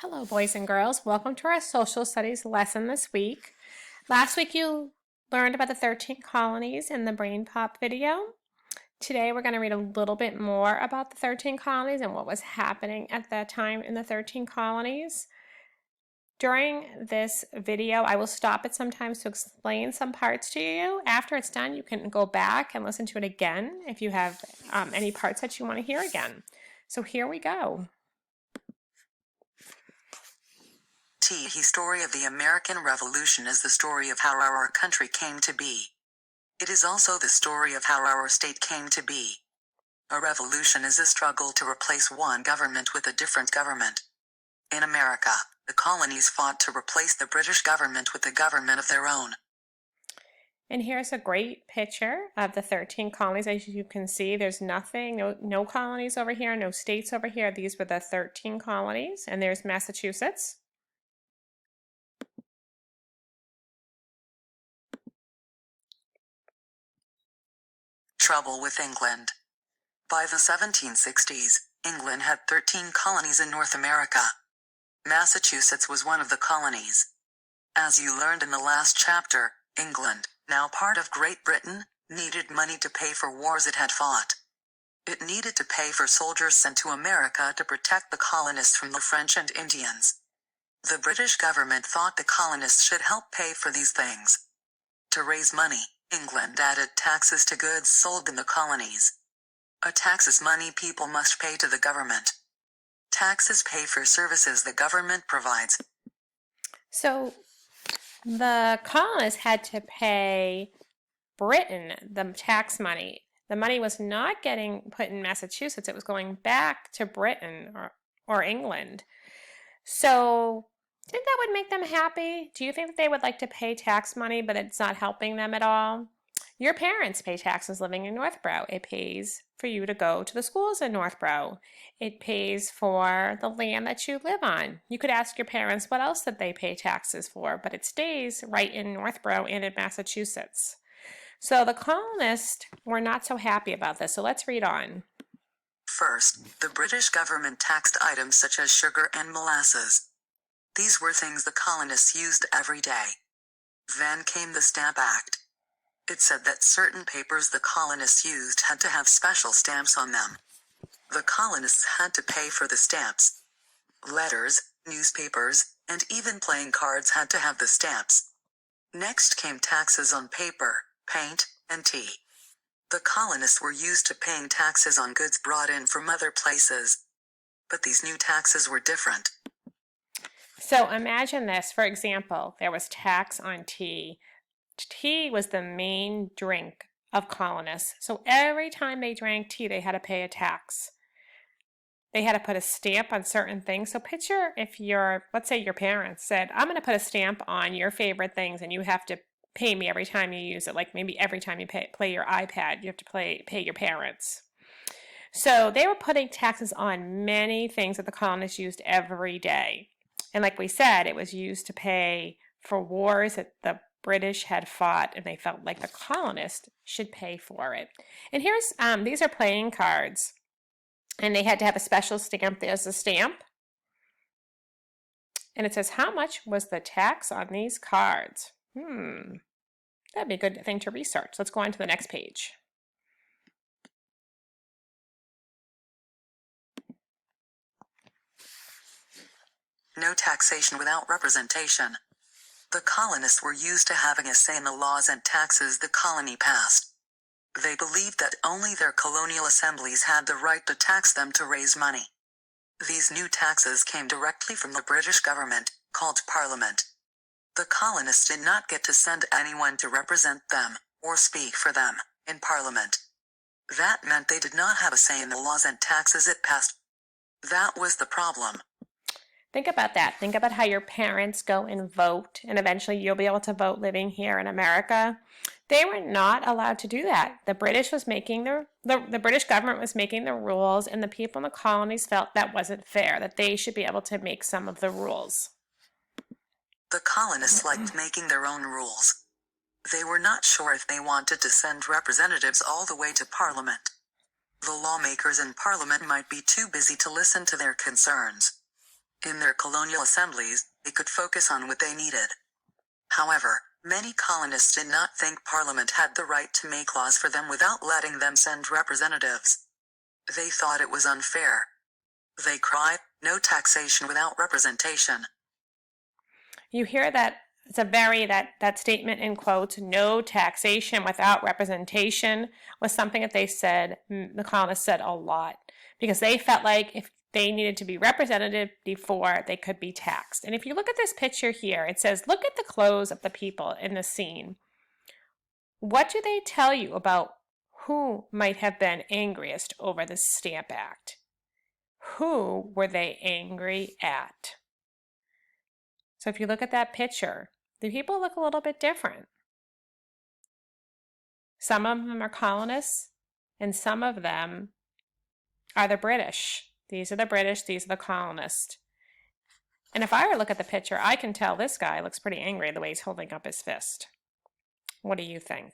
Hello, boys and girls. Welcome to our social studies lesson this week. Last week you learned about the 13 colonies in the Brain Pop video. Today we're going to read a little bit more about the 13 colonies and what was happening at that time in the 13 colonies. During this video, I will stop it sometimes to explain some parts to you. After it's done, you can go back and listen to it again if you have any parts that you want to hear again. So here we go. The story of the American Revolution is the story of how our country came to be. It is also the story of how our state came to be. A revolution is a struggle to replace one government with a different government. In America, the colonies fought to replace the British government with a government of their own. And here's a great picture of the 13 colonies. As you can see, there's nothing, no colonies over here, no states over here. These were the 13 colonies, and there's Massachusetts. Trouble with England. By the 1760s, England had 13 colonies in North America. Massachusetts was one of the colonies. As you learned in the last chapter, England, now part of Great Britain, needed money to pay for wars it had fought. It needed to pay for soldiers sent to America to protect the colonists from the French and Indians. The British government thought the colonists should help pay for these things. To raise money, England added taxes to goods sold in the colonies. A tax is money people must pay to the government. Taxes pay for services the government provides. So the colonists had to pay Britain the tax money. The money was not getting put in Massachusetts. It was going back to Britain or England. So do you think that would make them happy? Do you think that they would like to pay tax money, but it's not helping them at all? Your parents pay taxes living in Northborough. It pays for you to go to the schools in Northborough. It pays for the land that you live on. You could ask your parents what else that they pay taxes for, but it stays right in Northborough and in Massachusetts. So the colonists were not so happy about this. So let's read on. First, the British government taxed items such as sugar and molasses. These were things the colonists used every day. Then came the Stamp Act. It said that certain papers the colonists used had to have special stamps on them. The colonists had to pay for the stamps. Letters, newspapers, and even playing cards had to have the stamps. Next came taxes on paper, paint, and tea. The colonists were used to paying taxes on goods brought in from other places. But these new taxes were different. So imagine this. For example, there was tax on tea. Tea was the main drink of colonists. So every time they drank tea, they had to pay a tax. They had to put a stamp on certain things. So picture if let's say your parents said, I'm going to put a stamp on your favorite things and you have to pay me every time you use it. Like maybe every time you play your iPad, you have to pay your parents. So they were putting taxes on many things that the colonists used every day. And like we said, it was used to pay for wars that the British had fought, and they felt like the colonists should pay for it. And here's, these are playing cards. And they had to have a special stamp. There's a stamp. And it says, how much was the tax on these cards? That'd be a good thing to research. Let's go on to the next page. No taxation without representation. The colonists were used to having a say in the laws and taxes the colony passed. They believed that only their colonial assemblies had the right to tax them to raise money. These new taxes came directly from the British government, called Parliament. The colonists did not get to send anyone to represent them, or speak for them, in Parliament. That meant they did not have a say in the laws and taxes it passed. That was the problem. Think about that. Think about how your parents go and vote, and eventually you'll be able to vote living here in America. They were not allowed to do that. The British was making the British government was making the rules, and the people in the colonies felt that wasn't fair, that they should be able to make some of the rules. The colonists liked making their own rules. They were not sure if they wanted to send representatives all the way to Parliament. The lawmakers in Parliament might be too busy to listen to their concerns. In their colonial assemblies, they could focus on what they needed. However, many colonists did not think Parliament had the right to make laws for them without letting them send representatives. They thought it was unfair. They cried, "No taxation without representation." You hear that it's that statement in quotes, no taxation without representation, was something that they said, the colonists said a lot, because they felt like if they needed to be represented before they could be taxed. And if you look at this picture here, it says, look at the clothes of the people in the scene. What do they tell you about who might have been angriest over the Stamp Act? Who were they angry at? So if you look at that picture, the people look a little bit different. Some of them are colonists, and some of them are the British. These are the British, these are the colonists. And if I were to look at the picture, I can tell this guy looks pretty angry the way he's holding up his fist. What do you think?